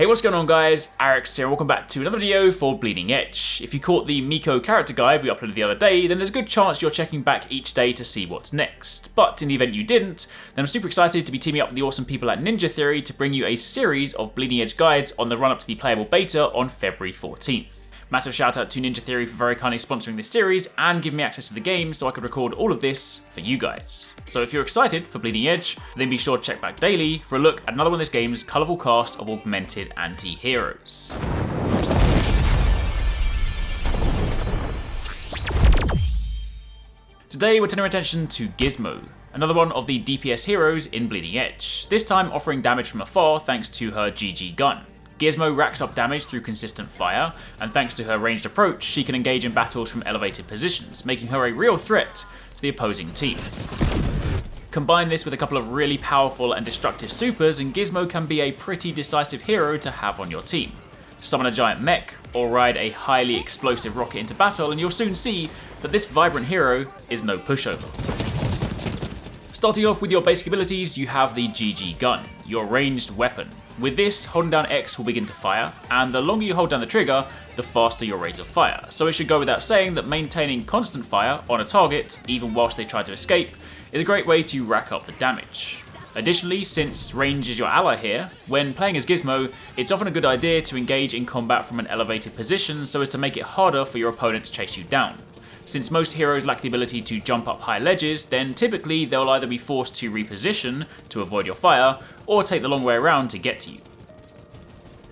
what's going on guys, Arekkz here, and welcome back to another video for Bleeding Edge. If you caught the Miko character guide we uploaded the other day, then there's a good chance you're checking back each day to see what's next. But in the event you didn't, then I'm super excited to be teaming up with the awesome people at Ninja Theory to bring you a series of Bleeding Edge guides on the run up to the playable beta on February 14th. Massive shout out to Ninja Theory for very kindly sponsoring this series and giving me access to the game so I could record all of this for you guys. So if you're excited for Bleeding Edge, then be sure to check back daily for a look at another one of this game's colourful cast of augmented anti-heroes. Today we're turning our attention to Gizmo, another one of the DPS heroes in Bleeding Edge, this time offering damage from afar thanks to her GG gun. Gizmo racks up damage through consistent fire, and thanks to her ranged approach, she can engage in battles from elevated positions, making her a real threat to the opposing team. Combine this with a couple of really powerful and destructive supers, and Gizmo can be a pretty decisive hero to have on your team. Summon a giant mech, or ride a highly explosive rocket into battle, and you'll soon see that this vibrant hero is no pushover. Starting off with your basic abilities, you have the GG gun, your ranged weapon. With this, holding down X will begin to fire, and the longer you hold down the trigger, the faster your rate of fire. So it should go without saying that maintaining constant fire on a target, even whilst they try to escape, is a great way to rack up the damage. Additionally, since range is your ally here, when playing as Gizmo, it's often a good idea to engage in combat from an elevated position so as to make it harder for your opponent to chase you down. Since most heroes lack the ability to jump up high ledges, then typically they'll either be forced to reposition to avoid your fire, or take the long way around to get to you.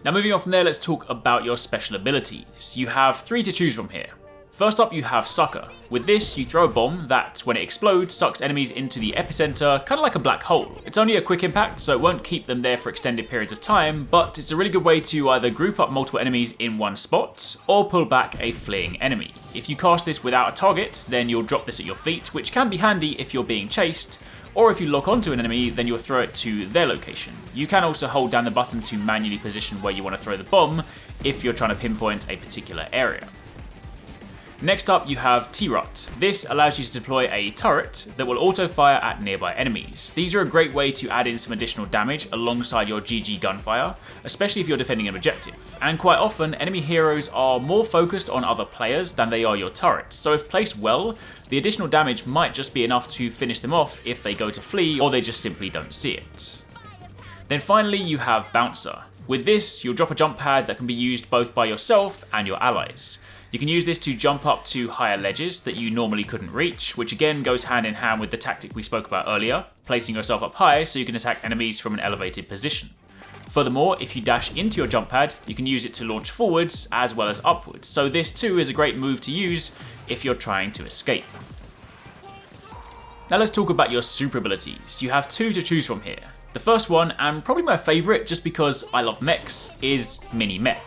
Now moving on from there, let's talk about your special abilities. You have 3 to choose from here. First up you have Sucker. With this, you throw a bomb that, when it explodes, sucks enemies into the epicenter, kind of like a black hole. It's only a quick impact, so it won't keep them there for extended periods of time, but it's a really good way to either group up multiple enemies in one spot, or pull back a fleeing enemy. If you cast this without a target, then you'll drop this at your feet, which can be handy if you're being chased, or if you lock onto an enemy, then you'll throw it to their location. You can also hold down the button to manually position where you want to throw the bomb, if you're trying to pinpoint a particular area. Next up you have T-Rut. This allows you to deploy a turret that will auto-fire at nearby enemies. These are a great way to add in some additional damage alongside your GG gunfire, especially if you're defending an objective. And quite often, enemy heroes are more focused on other players than they are your turrets, so if placed well, the additional damage might just be enough to finish them off if they go to flee or they just simply don't see it. Then finally you have Bouncer. With this, you'll drop a jump pad that can be used both by yourself and your allies. You can use this to jump up to higher ledges that you normally couldn't reach, which again goes hand in hand with the tactic we spoke about earlier, placing yourself up high so you can attack enemies from an elevated position. Furthermore, if you dash into your jump pad, you can use it to launch forwards as well as upwards, so this too is a great move to use if you're trying to escape. Now let's talk about your super abilities. You have 2 to choose from here. The first one, and probably my favourite just because I love mechs, is Mini Mech.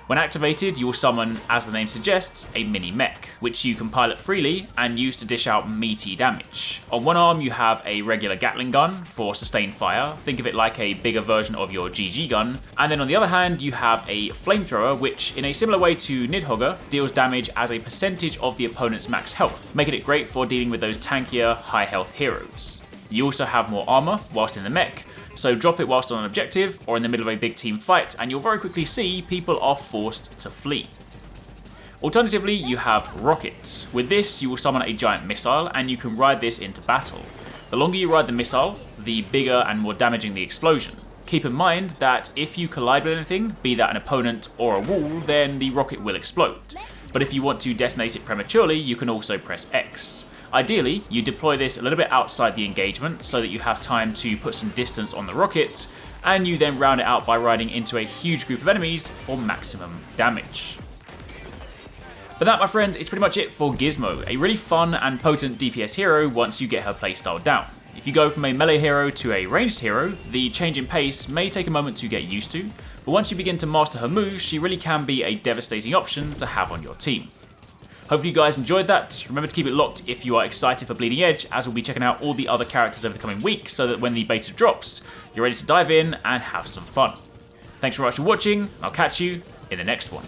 When activated, you will summon, as the name suggests, a mini mech, which you can pilot freely and use to dish out meaty damage. On one arm you have a regular Gatling gun for sustained fire, think of it like a bigger version of your GG gun, and then on the other hand you have a flamethrower which, in a similar way to Nidhogger, deals damage as a percentage of the opponent's max health, making it great for dealing with those tankier, high health heroes. You also have more armor whilst in the mech, so drop it whilst on an objective or in the middle of a big team fight and you'll very quickly see people are forced to flee. Alternatively, you have Rocket. With this, you will summon a giant missile and you can ride this into battle. The longer you ride the missile, the bigger and more damaging the explosion. Keep in mind that if you collide with anything, be that an opponent or a wall, then the rocket will explode. But if you want to detonate it prematurely, you can also press X. Ideally, you deploy this a little bit outside the engagement so that you have time to put some distance on the rocket, and you then round it out by riding into a huge group of enemies for maximum damage. But that, my friends, is pretty much it for Gizmo, a really fun and potent DPS hero once you get her playstyle down. If you go from a melee hero to a ranged hero, the change in pace may take a moment to get used to, but once you begin to master her moves, she really can be a devastating option to have on your team. Hopefully you guys enjoyed that. Remember to keep it locked if you are excited for Bleeding Edge, as we'll be checking out all the other characters over the coming week so that when the beta drops, you're ready to dive in and have some fun. Thanks very much for watching, and I'll catch you in the next one.